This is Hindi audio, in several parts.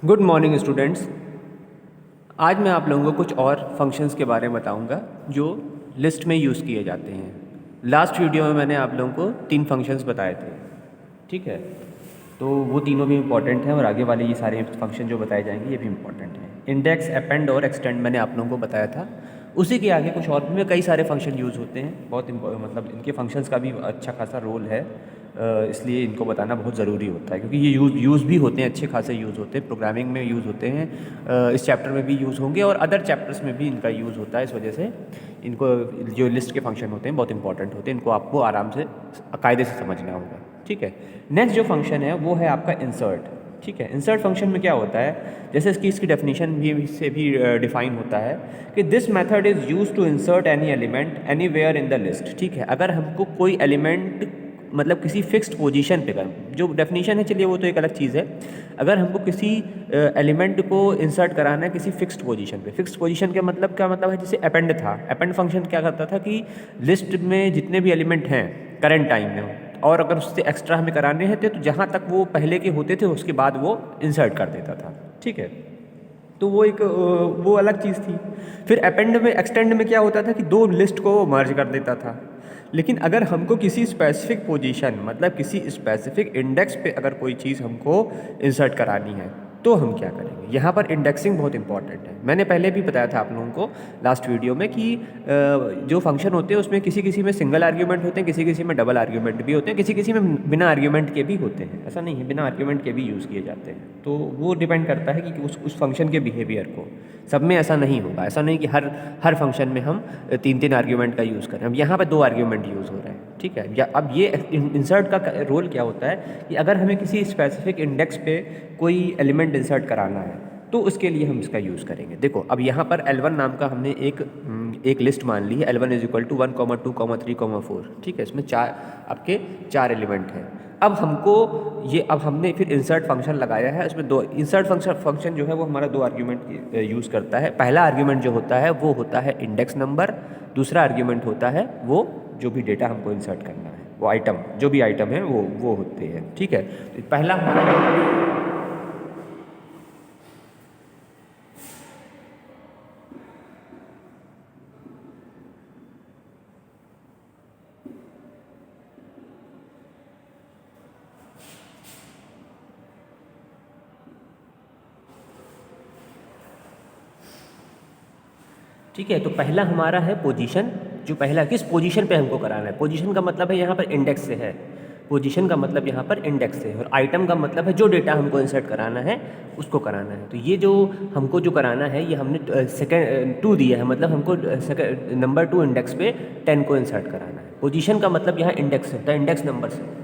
Good morning students. आज मैं आप लोगों को कुछ और फंक्शंस के बारे में बताऊंगा जो लिस्ट में यूज़ किए जाते हैं। लास्ट वीडियो में मैंने आप लोगों को 3 फंक्शंस बताए थे, ठीक है। तो वो तीनों भी इम्पॉर्टेंट हैं और आगे वाले ये सारे फंक्शन जो बताए जाएंगे ये भी इम्पॉर्टेंट हैं। इंडेक्स, अपेंड और एक्सटेंड मैंने आप लोगों को बताया था। उसी के आगे कुछ और भी कई सारे फंक्शन यूज़ होते हैं। बहुत मतलब इनके फंक्शंस का भी अच्छा खासा रोल है, इसलिए इनको बताना बहुत ज़रूरी होता है क्योंकि ये यूज़ भी होते हैं, अच्छे खासे यूज़ होते हैं, प्रोग्रामिंग में यूज़ होते हैं, इस चैप्टर में भी यूज़ होंगे और अदर चैप्टर्स में भी इनका यूज़ होता है। इस वजह से इनको जो लिस्ट के फंक्शन होते हैं बहुत इंपॉर्टेंट होते हैं, इनको आपको आराम से कायदे से समझना होगा, ठीक है। नेक्स्ट जो फंक्शन है वो है आपका इंसर्ट, ठीक है। इंसर्ट फंक्शन में क्या होता है, जैसे इसकी डेफिनेशन भी से भी डिफाइन होता है कि this method is use to insert any element anywhere in the list, ठीक है। अगर हमको कोई एलिमेंट मतलब किसी फिक्स्ड पोजीशन पे कर, जो डेफिनेशन है चलिए वो तो एक अलग चीज़ है। अगर हमको किसी एलिमेंट को इंसर्ट कराना है किसी फिक्स्ड पोजीशन पे, फिक्स्ड पोजीशन का मतलब क्या मतलब है, जैसे अपेंड था, अपेंड फंक्शन क्या करता था कि लिस्ट में जितने भी एलिमेंट हैं करंट टाइम में और अगर उससे एक्स्ट्रा हमें कराने हैं तो जहाँ तक वो पहले के होते थे उसके बाद वो इंसर्ट कर देता था, ठीक है। तो वो एक वो अलग चीज़ थी। फिर अपेंड में, एक्सटेंड में क्या होता था कि दो लिस्ट को मर्ज कर देता था। लेकिन अगर हमको किसी स्पेसिफिक पोजीशन मतलब किसी स्पेसिफिक इंडेक्स पे अगर कोई चीज़ हमको इंसर्ट करानी है तो हम क्या करेंगे। यहाँ पर इंडेक्सिंग बहुत इंपॉर्टेंट है। मैंने पहले भी बताया था आप लोगों को लास्ट वीडियो में कि जो फंक्शन होते हैं उसमें किसी किसी में सिंगल आर्ग्यूमेंट होते हैं, किसी किसी में डबल आर्ग्यूमेंट भी होते हैं, किसी किसी में बिना आर्ग्यूमेंट के भी होते हैं। ऐसा नहीं है, बिना आर्ग्यूमेंट के भी यूज़ किए जाते हैं। तो वो डिपेंड करता है कि उस फंक्शन के बिहेवियर को। सब में ऐसा नहीं होगा, ऐसा नहीं कि हर फंक्शन में हम 3 आर्ग्यूमेंट का यूज़ करें। अब यहाँ पर 2 आर्ग्यूमेंट यूज़ हो रहे हैं, ठीक है। या अब ये इंसर्ट का रोल क्या होता है कि अगर हमें किसी स्पेसिफिक इंडेक्स पे कोई एलिमेंट इंसर्ट कराना है तो उसके लिए हम इसका यूज़ करेंगे। देखो अब यहाँ पर L1 नाम का हमने एक लिस्ट मान ली है, L1 = 1, 2, 3, 4, ठीक है। इसमें आपके 4 एलिमेंट हैं। अब हमको ये, अब हमने फिर इंसर्ट फंक्शन लगाया है, इसमें 2 इंसर्ट फंक्शन जो है वो हमारा 2 आर्ग्यूमेंट यूज़ करता है। पहला आर्ग्यूमेंट जो होता है वो होता है इंडेक्स नंबर, दूसरा आर्ग्यूमेंट होता है वो जो भी डेटा हमको इंसर्ट करना है, वो आइटम, जो भी आइटम है वो होते हैं, ठीक है। तो पहला ठीक है। तो पहला हमारा है पोजीशन, जो पहला किस पोजीशन पे हमको कराना है। पोजीशन का मतलब है यहाँ पर इंडेक्स से है, पोजीशन का मतलब यहाँ पर इंडेक्स से, और आइटम का मतलब है जो डेटा हमको इंसर्ट कराना है उसको कराना है। तो ये जो हमको जो कराना है ये हमने सेकेंड 2 दिया है, मतलब हमको नंबर 2 इंडेक्स पे 10 को इंसर्ट कराना है। पोजीशन का मतलब यहाँ इंडेक्स होता है, इंडेक्स नंबर से होता है।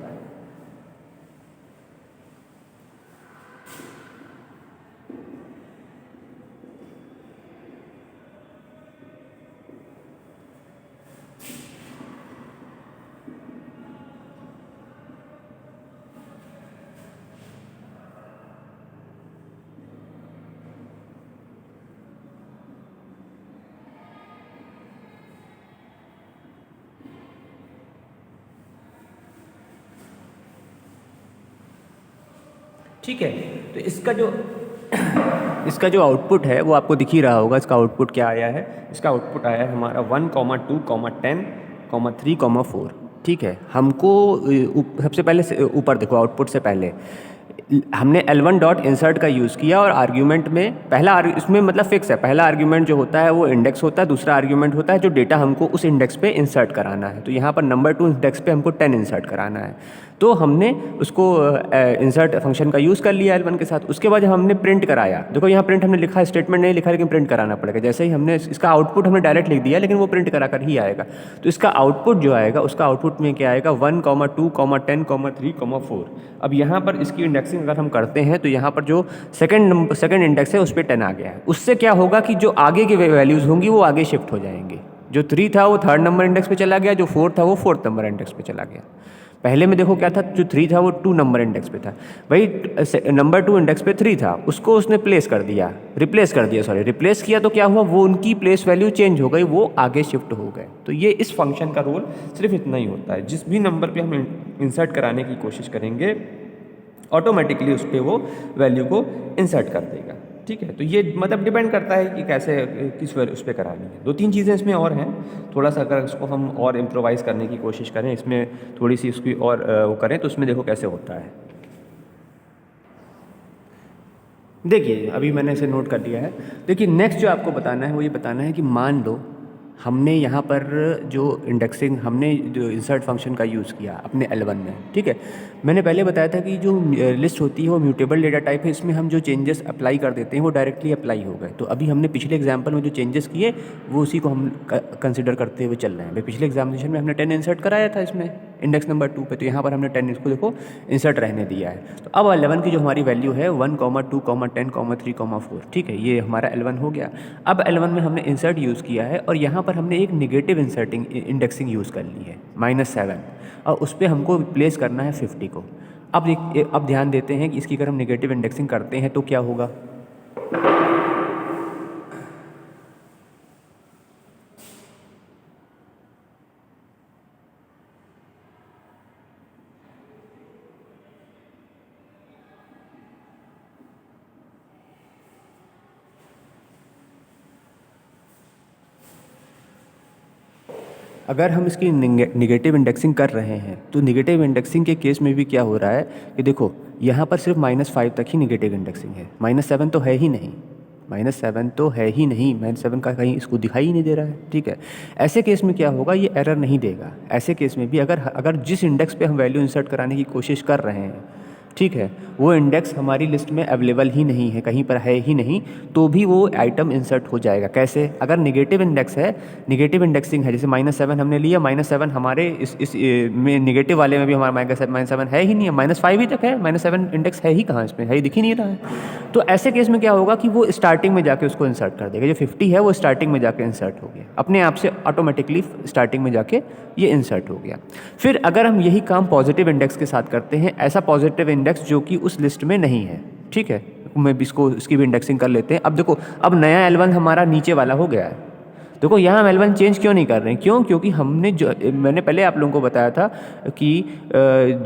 ठीक है। तो इसका जो आउटपुट है वो आपको दिख ही रहा होगा। इसका आउटपुट क्या आया है, इसका आउटपुट आया है हमारा 1, 2, 10, 3, 4, ठीक है। हमको सबसे पहले ऊपर देखो, आउटपुट से पहले हमने L1 डॉट इंसर्ट का यूज़ किया और आर्ग्यूमेंट में पहला इसमें मतलब फिक्स है, पहला आर्ग्यूमेंट जो होता है वो इंडेक्स होता है, दूसरा आर्ग्यूमेंट होता है जो डेटा हमको उस इंडेक्स पे इंसर्ट कराना है। तो यहाँ पर नंबर 2 इंडेक्स पे हमको 10 इंसर्ट कराना है, तो हमने उसको इंसर्ट फंक्शन का यूज़ कर लिया L1 के साथ। उसके बाद हमने प्रिंट कराया, देखो यहाँ प्रिंट हमने लिखा, स्टेटमेंट नहीं लिखा लेकिन प्रिंट कराना पड़ेगा। जैसे ही हमने इसका आउटपुट हमने डायरेक्ट लिख दिया लेकिन वो प्रिंट करा कर ही आएगा। तो इसका आउटपुट जो आएगा उसका आउटपुट में क्या आएगा, 1, 2, 10, 3, 4। अब यहाँ पर इसकी इंडेक्सिंग अगर हम करते हैं तो यहाँ पर जो सेकंड इंडेक्स है उस पर 10 आ गया है। उससे क्या होगा कि जो आगे की वैल्यूज़ होंगी वो आगे शिफ्ट हो जाएंगी। जो 3 था वो 3rd नंबर इंडेक्स पे चला गया, जो 4 था वो 4th नंबर इंडेक्स पे चला गया। पहले में देखो क्या था, जो 3 था वो 2 नंबर इंडेक्स पे था, वही नंबर 2 इंडेक्स पे 3 था, उसको उसने रिप्लेस किया। तो क्या हुआ, वो उनकी प्लेस वैल्यू चेंज हो गई, वो आगे शिफ्ट हो गए। तो ये इस फंक्शन का रोल सिर्फ इतना ही होता है। जिस भी नंबर पे हम इंसर्ट कराने की कोशिश करेंगे ऑटोमेटिकली उस पर वो वैल्यू को इंसर्ट कर देगा। ठीक है, तो ये मतलब डिपेंड करता है कि कैसे किस उस पर करानी है। 2-3 चीज़ें इसमें और हैं, थोड़ा सा अगर इसको हम और इम्प्रोवाइज़ करने की कोशिश करें, इसमें थोड़ी सी उसकी और वो करें तो उसमें देखो कैसे होता है। देखिए अभी मैंने इसे नोट कर लिया है। देखिए नेक्स्ट जो आपको बताना है वो ये बताना है कि मान लो हमने यहाँ पर जो इंडेक्सिंग हमने जो इंसर्ट फंक्शन का यूज़ किया अपने L1 में। ठीक है, मैंने पहले बताया था कि जो लिस्ट होती है वो म्यूटेबल डेटा टाइप है, इसमें हम जो चेंजेस अप्लाई कर देते हैं वो डायरेक्टली अप्लाई हो गए। तो अभी हमने पिछले एग्जाम्पल में जो चेंजेस किए वो उसी को हम कंसिडर करते हुए चल रहे हैं। भाई पिछले एग्जामिनेशन में हमने 10 इंसर्ट कराया था इसमें इंडेक्स नंबर 2 पे, तो यहाँ पर हमने 10 इसको देखो इंसर्ट रहने दिया है। तो अब 11 की जो हमारी वैल्यू है 1, 2, 10, 3, 4। ठीक है, ये हमारा L1 हो गया। अब L1 में हमने इंसर्ट यूज़ किया है और यहाँ पर हमने एक निगेटिव इंडेक्सिंग यूज़ कर ली है -7, और उस पर हमको प्लेस करना है 50 को। अब ध्यान देते हैं कि इसकी अगर हम निगेटिव इंडेक्सिंग करते हैं तो क्या होगा। अगर हम इसकी निगेटिव इंडेक्सिंग कर रहे हैं तो निगेटिव इंडेक्सिंग के केस में भी क्या हो रहा है कि देखो यहाँ पर सिर्फ -5 तक ही निगेटिव इंडेक्सिंग है, -7 तो है ही नहीं, -7 तो है ही नहीं, -7 का कहीं इसको दिखाई ही नहीं दे रहा है। ठीक है, ऐसे केस में क्या होगा, ये एरर नहीं देगा। ऐसे केस में भी अगर अगर जिस इंडेक्स पे हम वैल्यू इंसर्ट कराने की कोशिश कर रहे हैं, ठीक है, वो इंडेक्स हमारी लिस्ट में अवेलेबल ही नहीं है, कहीं पर है ही नहीं, तो भी वो आइटम इंसर्ट हो जाएगा। कैसे, अगर निगेटिव इंडेक्स है, निगेटिव इंडेक्सिंग है, जैसे -7 हमने लिया, -7 हमारे इस में निगेटिव वाले में भी हमारा -7 है ही नहीं है, -5 ही तक है, -7 इंडेक्स है ही कहाँ, इसमें है ही, दिख ही नहीं रहा है। तो ऐसे केस में क्या होगा कि वो स्टार्टिंग में जाके उसको इंसर्ट कर देगा। जो 50 है वो स्टार्टिंग में जाके इंसर्ट हो गया, अपने आप से ऑटोमेटिकली स्टार्टिंग में जाके ये इंसर्ट हो गया। फिर अगर हम यही काम पॉजिटिव इंडेक्स के साथ करते हैं, ऐसा पॉजिटिव इंडेक्स जो कि उस लिस्ट में नहीं है, ठीक है, मैं भी इसकी भी इंडेक्सिंग कर लेते हैं। अब देखो, अब नया L1 हमारा नीचे वाला हो गया है। देखो यहाँ हम L1 चेंज क्यों नहीं कर रहे हैं, क्यों, क्योंकि हमने जो मैंने पहले आप लोगों को बताया था कि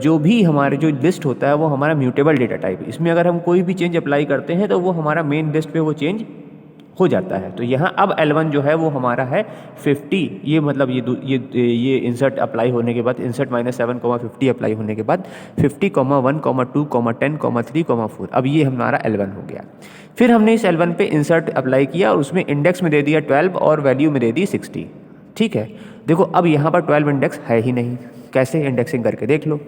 जो भी हमारे जो लिस्ट होता है वो हमारा म्यूटेबल डेटा टाइप है। इसमें अगर हम कोई भी चेंज अप्लाई करते हैं तो वो हमारा मेन लिस्ट पे वो चेंज हो जाता है। तो यहाँ अब L1 जो है वो हमारा है 50। ये मतलब ये इंसर्ट अप्लाई होने के बाद, इंसर्ट -7, 50 अप्लाई होने के बाद 50, 1, 2, 10, 3, 4, अब ये हमारा L1 हो गया। फिर हमने इस L1 पे इंसर्ट अप्लाई किया और उसमें इंडेक्स में दे दिया 12 और वैल्यू में दे दी 60। ठीक है, देखो अब यहाँ पर 12 इंडेक्स है ही नहीं, कैसे, इंडेक्सिंग करके देख लो।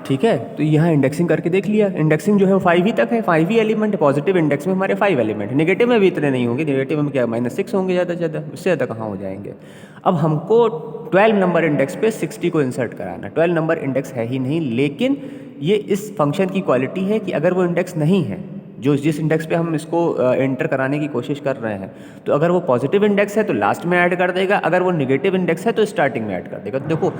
ठीक है, तो यहाँ इंडेक्सिंग करके देख लिया, इंडेक्सिंग जो है वो 5 ही तक है, 5 ही एलिमेंट है। पॉजिटिव इंडेक्स में हमारे 5 एलिमेंट, नेगेटिव में भी इतने नहीं होंगे, नेगेटिव में क्या -6 होंगे ज़्यादा से ज़्यादा, उससे ज़्यादा कहाँ हो जाएंगे। अब हमको 12 नंबर इंडेक्स पे 60 को इंसर्ट कराना। 12 नंबर इंडेक्स है ही नहीं, लेकिन ये इस फंक्शन की क्वालिटी है कि अगर वो इंडेक्स नहीं है, जिस इंडेक्स पे हम इसको एंटर कराने की कोशिश कर रहे हैं, तो अगर वो पॉजिटिव इंडेक्स है तो लास्ट में ऐड कर देगा, अगर वो नेगेटिव इंडेक्स है तो स्टार्टिंग में ऐड कर देगा। तो देखो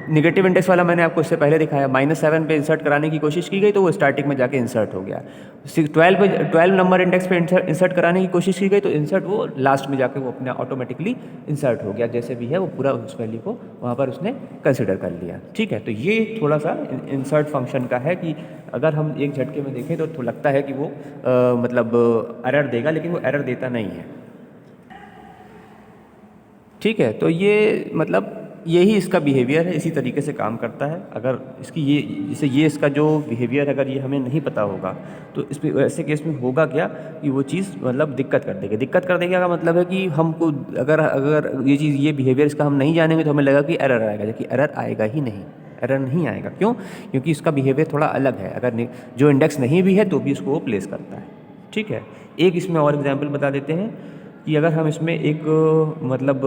नेगेटिव इंडेक्स वाला मैंने आपको इससे पहले दिखाया, -7 पे इंसर्ट कराने की कोशिश की गई तो वो स्टार्टिंग में जाके इंसर्ट हो गया। 12 नंबर इंडेक्स पे इंसर्ट कराने की कोशिश की गई तो इंसर्ट वो लास्ट में जाके वो अपने ऑटोमेटिकली इंसर्ट हो गया, जैसे भी है वो पूरा उस वैल्यू को वहाँ पर उसने कंसिडर कर लिया। ठीक है, तो ये थोड़ा सा इंसर्ट फंक्शन का है कि अगर हम एक झटके में देखें तो लगता है कि वो मतलब एरर देगा, लेकिन वो एरर देता नहीं है। ठीक है, तो ये मतलब यही इसका बिहेवियर है, इसी तरीके से काम करता है। अगर इसकी ये जैसे ये इसका जो बिहेवियर अगर ये हमें नहीं पता होगा तो इस पर ऐसे केस में होगा क्या कि वो चीज़ मतलब दिक्कत कर देगी। दिक्कत कर देगी का मतलब है कि हमको अगर अगर ये चीज़ ये बिहेवियर इसका हम नहीं जानेंगे तो हमें लगेगा कि एरर आएगा, जबकि एरर आएगा ही नहीं, एरर नहीं आएगा। क्यों, क्योंकि इसका बिहेवियर थोड़ा अलग है। अगर जो इंडेक्स नहीं भी है तो भी उसको वो प्लेस करता है। ठीक है, एक इसमें और एग्जाम्पल बता देते हैं कि अगर हम इसमें एक मतलब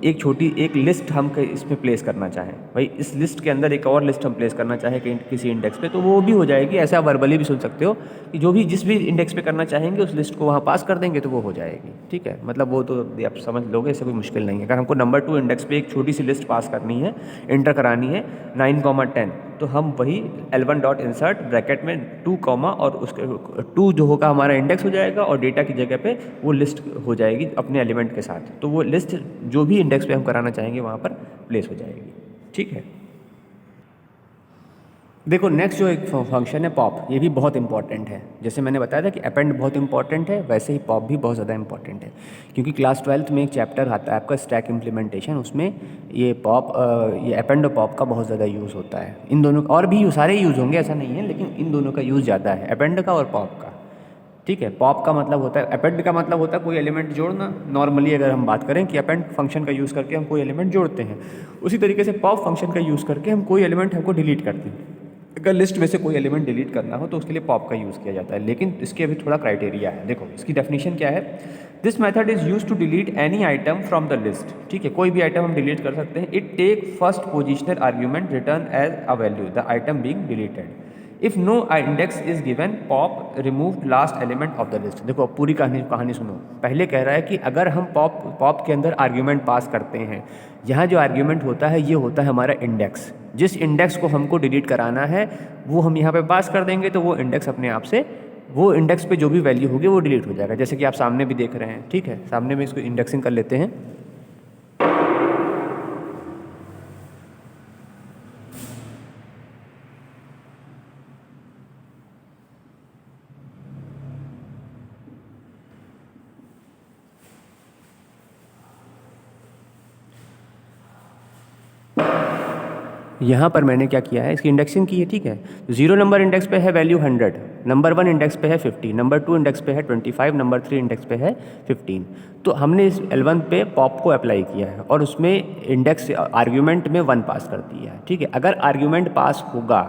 एक लिस्ट हम इसमें प्लेस करना चाहें, भाई इस लिस्ट के अंदर एक और लिस्ट हम प्लेस करना चाहें कि किसी इंडेक्स पे, तो वो भी हो जाएगी। ऐसे आप वर्बली भी सुन सकते हो कि जिस भी इंडेक्स पे करना चाहेंगे उस लिस्ट को वहाँ पास कर देंगे तो वो हो जाएगी। ठीक है, मतलब वो तो आप समझ लोगे, इससे कोई मुश्किल नहीं है। अगर हमको नंबर 2 इंडेक्स पे एक छोटी सी लिस्ट पास करनी है, एंटर करानी है 9, 10, तो हम वही L1 डॉट इंसर्ट ब्रैकेट में 2 कॉमा और उसके 2 जो होगा हमारा इंडेक्स हो जाएगा और डेटा की जगह पे वो लिस्ट हो जाएगी अपने एलिमेंट के साथ। तो वो लिस्ट जो भी इंडेक्स पे हम कराना चाहेंगे वहाँ पर प्लेस हो जाएगी। ठीक है, देखो नेक्स्ट जो एक फंक्शन है पॉप, ये भी बहुत इंपॉर्टेंट है। जैसे मैंने बताया था कि अपेंड बहुत इंपॉर्टेंट है, वैसे ही पॉप भी बहुत ज़्यादा इंपॉर्टेंट है। क्योंकि क्लास 12th में एक चैप्टर आता है आपका स्टैक इम्प्लीमेंटेशन, उसमें ये ये अपेंड और पॉप का बहुत ज़्यादा यूज़ होता है। इन दोनों और भी सारे यूज़ होंगे, ऐसा नहीं है, लेकिन इन दोनों का यूज़ ज़्यादा है, अपेंड का और पॉप का। ठीक है, पॉप का मतलब होता है, अपेंड का मतलब होता है कोई एलिमेंट जोड़ना। नॉर्मली अगर हम बात करें कि अपेंड फंक्शन का यूज़ करके हम कोई एलिमेंट जोड़ते हैं, उसी तरीके से पॉप फंक्शन का यूज़ करके हम कोई एलिमेंट हमको डिलीट करते हैं। अगर लिस्ट में से कोई एलिमेंट डिलीट करना हो तो उसके लिए पॉप का यूज़ किया जाता है, लेकिन इसके अभी थोड़ा क्राइटेरिया है। देखो इसकी डेफिनेशन क्या है, this method is use to delete any item from the list. ठीक है, कोई भी आइटम हम डिलीट कर सकते हैं। It take first positional argument return as a value the item being deleted. If no index is given pop remove last element of the list. देखो पूरी कहानी सुनो। पहले कह रहा है कि अगर हम पॉप के अंदर आर्ग्यूमेंट पास करते हैं, यहाँ जो आर्ग्यूमेंट होता है ये होता है हमारा इंडेक्स। जिस इंडेक्स को हमको डिलीट कराना है वो हम यहाँ पे पास कर देंगे, तो वो इंडेक्स अपने आप से, वो इंडेक्स पे जो भी वैल्यू होगी वो डिलीट हो जाएगा, जैसे कि आप सामने भी देख रहे हैं। ठीक है, सामने में इसको इंडेक्सिंग कर लेते हैं। यहाँ पर मैंने क्या किया है, इसकी इंडेक्सिंग की है। ठीक है, 0 नंबर इंडेक्स पे है वैल्यू 100, नंबर 1 इंडेक्स पे है 50, नंबर 2 इंडेक्स पे है 25, नंबर 3 इंडेक्स पे है 15। तो हमने इस L1 पे पॉप को अप्लाई किया है और उसमें इंडेक्स आर्ग्यूमेंट में 1 पास कर दिया है। ठीक है, अगर आर्ग्यूमेंट पास होगा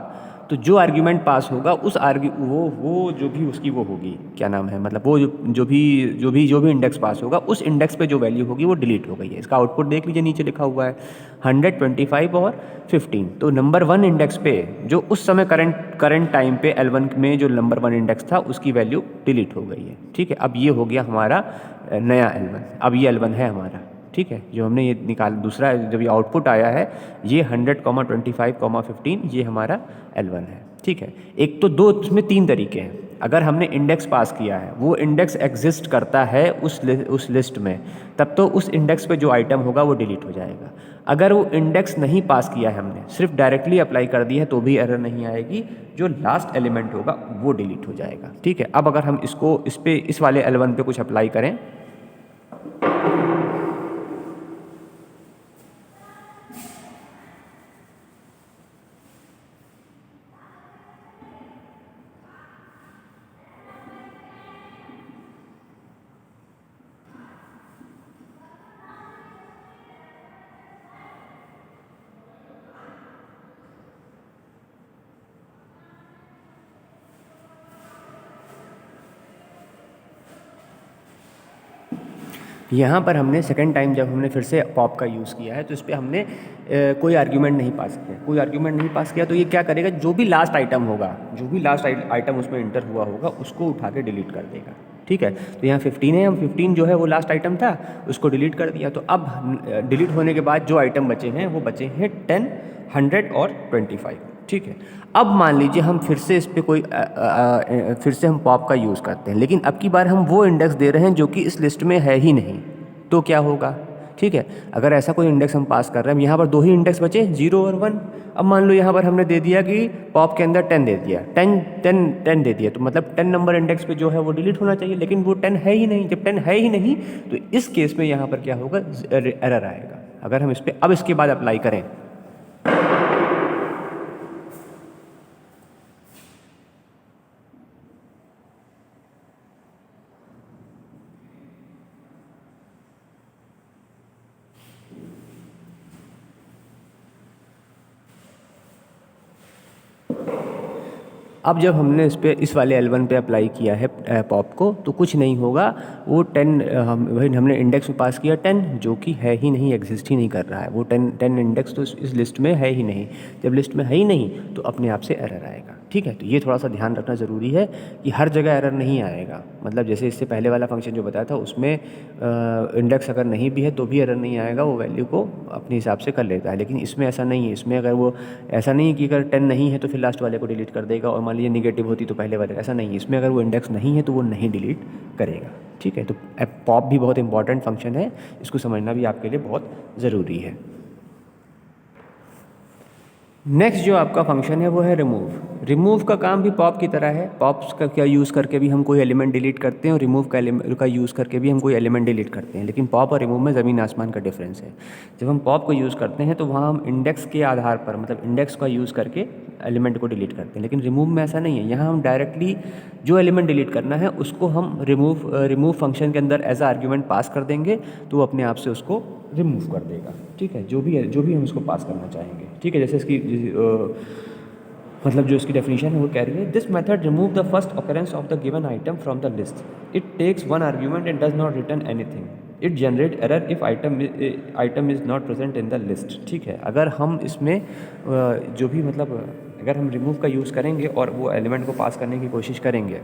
तो जो आर्ग्यूमेंट पास होगा उस वो जो भी उसकी वो होगी, क्या नाम है, मतलब वो जो भी इंडेक्स पास होगा उस इंडेक्स पे जो वैल्यू होगी वो डिलीट हो गई है। इसका आउटपुट देख लीजिए, नीचे लिखा हुआ है 100, 25 और 15। तो नंबर 1 इंडेक्स पे जो उस समय करंट टाइम पे L1 में जो नंबर 1 इंडेक्स था उसकी वैल्यू डिलीट हो गई है। ठीक है, अब ये हो गया हमारा नया L1, अब ये L1 है हमारा। ठीक है, जो हमने ये निकाल दूसरा जब ये आउटपुट आया है ये 100, 25, 15 ये हमारा L1 है। ठीक है, एक तो दो इसमें 3 तरीके हैं। अगर हमने इंडेक्स पास किया है, वो इंडेक्स एग्जिस्ट करता है उस लिस्ट में, तब तो उस इंडेक्स पे जो आइटम होगा वो डिलीट हो जाएगा। अगर वो इंडेक्स नहीं पास किया है, हमने सिर्फ डायरेक्टली अप्लाई कर दी है, तो भी एरर नहीं आएगी, जो लास्ट एलिमेंट होगा वो डिलीट हो जाएगा। ठीक है, अब अगर हम इस वाले L1 पे कुछ अप्लाई करें, यहाँ पर हमने सेकंड टाइम जब हमने फिर से पॉप का यूज़ किया है तो इस पर हमने कोई आर्ग्यूमेंट नहीं पास किया, तो ये क्या करेगा, जो भी लास्ट आइटम होगा, जो भी लास्ट आइटम उसमें इंटर हुआ होगा उसको उठा के डिलीट कर देगा। ठीक है, तो यहाँ 15 है, हम 15 जो है वो लास्ट आइटम था, उसको डिलीट कर दिया। तो अब डिलीट होने के बाद जो आइटम बचे हैं वो बचे हैं 10, 100 और 25। ठीक है, अब मान लीजिए हम फिर से इस पर फिर से हम पॉप का यूज़ करते हैं, लेकिन अब की बार हम वो इंडेक्स दे रहे हैं जो कि इस लिस्ट में है ही नहीं, तो क्या होगा। ठीक है, अगर ऐसा कोई इंडेक्स हम पास कर रहे हैं, यहाँ पर 2 ही इंडेक्स बचे, 0 और 1। अब मान लो यहाँ पर हमने दे दिया कि पॉप के अंदर 10 दे दिया, 10 दे दिया, तो मतलब 10 नंबर इंडेक्स पे जो है वो डिलीट होना चाहिए, लेकिन वो 10 है ही नहीं। जब 10 है ही नहीं तो इस केस में यहाँ पर क्या होगा, एरर आएगा। अगर हम इस पर अब इसके बाद अप्लाई करें, अब जब हमने इस वाले L1 पे अप्लाई किया है पॉप को, तो कुछ नहीं होगा, वो 10 हमने इंडेक्स में पास किया 10, जो कि है ही नहीं, एग्जिस्ट ही नहीं कर रहा है, वो 10 इंडेक्स तो इस लिस्ट में है ही नहीं। जब लिस्ट में है ही नहीं तो अपने आप से एरर आएगा। ठीक है, तो ये थोड़ा सा ध्यान रखना ज़रूरी है कि हर जगह एरर नहीं आएगा। मतलब जैसे इससे पहले वाला फंक्शन जो बताया था उसमें इंडेक्स अगर नहीं भी है तो भी एरर नहीं आएगा, वो वैल्यू को अपने हिसाब से कर लेता है। लेकिन इसमें ऐसा नहीं है, इसमें अगर वो ऐसा नहीं है कि अगर 10 नहीं है तो फिर लास्ट वाले को डिलीट कर देगा, और मान लीजिए नेगेटिव होती तो पहले वाले, ऐसा नहीं है। इसमें अगर वो इंडेक्स नहीं है तो वो नहीं डिलीट करेगा। ठीक है, तो पॉप भी बहुत इंपॉर्टेंट फंक्शन है, इसको समझना भी आपके लिए बहुत ज़रूरी है। नेक्स्ट जो आपका फंक्शन है वो है रिमूव। रिमूव का काम भी पॉप की तरह है। पॉप्स का क्या यूज़ करके भी हम कोई एलिमेंट डिलीट करते हैं, और रिमूव का यूज़ करके भी हम कोई एलिमेंट डिलीट करते हैं। लेकिन पॉप और रिमूव में ज़मीन आसमान का डिफरेंस है। जब हम पॉप को यूज़ करते हैं तो वहाँ हम इंडेक्स के आधार पर, मतलब इंडेक्स का यूज़ करके एलिमेंट को डिलीट करते हैं। लेकिन रिमूव में ऐसा नहीं है, यहाँ हम डायरेक्टली जो एलिमेंट डिलीट करना है उसको हम रिमूव फंक्शन के अंदर एज अ आर्ग्यूमेंट पास कर देंगे, तो वो अपने आप से उसको रिमूव कर देगा। ठीक है, जो भी हम इसको पास करना चाहेंगे। ठीक है, जैसे इसकी मतलब जो इसकी डेफिनेशन है वो कह रही है, this method remove the first occurrence of the given item from the list. It takes one argument and does not return anything. It generate error if item is not present in the list. ठीक है, अगर हम इसमें जो भी मतलब अगर हम रिमूव का यूज़ करेंगे और वो एलिमेंट को पास करने की कोशिश करेंगे,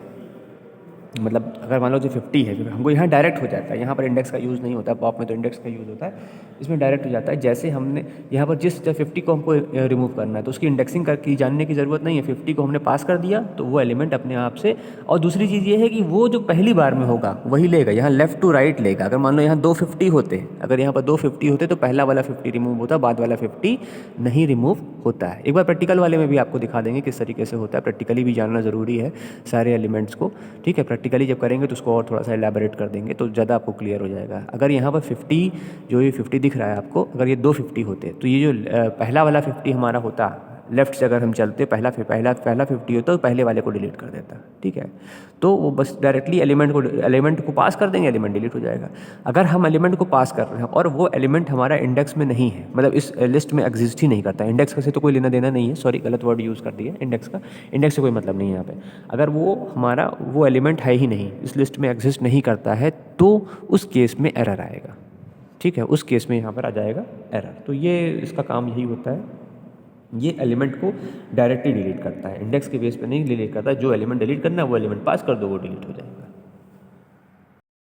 मतलब अगर मान लो जो 50 है, हमको यहाँ डायरेक्ट हो जाता है, यहाँ पर इंडेक्स का यूज़ नहीं होता है, पॉप में तो इंडेक्स का यूज़ होता है, इसमें डायरेक्ट हो जाता है। जैसे हमने यहाँ पर जिस 50 को हमको रिमूव करना है तो उसकी इंडेक्सिंग करके जानने की ज़रूरत नहीं है, 50 को हमने पास कर दिया तो वो एलिमेंट अपने आप से। और दूसरी चीज़ ये है कि वो जो पहली बार में होगा वही लेगा, यहाँ लेफ्ट टू राइट लेगा। अगर मान लो यहाँ 2 50 होते, अगर यहाँ पर 2 50 होते तो पहला वाला 50 रिमूव होता, बाद वाला 50 नहीं रिमूव होता है। एक बार प्रैक्टिकल वाले में भी आपको दिखा देंगे किस तरीके से होता है, प्रैक्टिकली भी जानना ज़रूरी है सारे एलिमेंट्स को। ठीक है, प्रैक्टिकली जब करेंगे तो उसको और थोड़ा सा एलैबोरेट कर देंगे तो ज़्यादा आपको क्लियर हो जाएगा। अगर यहाँ पर 50 जो ये 50 दिख रहा है आपको, अगर ये 2 50 होते तो ये जो पहला वाला 50 हमारा होता, लेफ्ट से अगर हम चलते पहला 50 होता तो पहले वाले को डिलीट कर देता। ठीक है, तो वो बस डायरेक्टली एलिमेंट को पास कर देंगे, एलिमेंट डिलीट हो जाएगा। अगर हम एलिमेंट को पास कर रहे हैं और वो एलिमेंट हमारा इंडेक्स में नहीं है, मतलब इस लिस्ट में एग्जिस्ट ही नहीं करता, इंडेक्स का से तो कोई लेना देना नहीं है, सॉरी गलत वर्ड यूज़ कर दिया, इंडेक्स का, इंडेक्स से कोई मतलब नहीं है यहाँ पे। अगर वो हमारा वो एलिमेंट है ही नहीं, इस लिस्ट में एग्जिस्ट नहीं करता है, तो उस केस में एरर आएगा। ठीक है, उस केस में यहाँ पर आ जाएगा एरर। तो ये इसका काम यही होता है, ये एलिमेंट को डायरेक्टली डिलीट करता है, इंडेक्स के बेस पे नहीं डिलीट करता। जो एलिमेंट डिलीट करना है वो एलिमेंट पास कर दो, वो डिलीट हो जाएगा।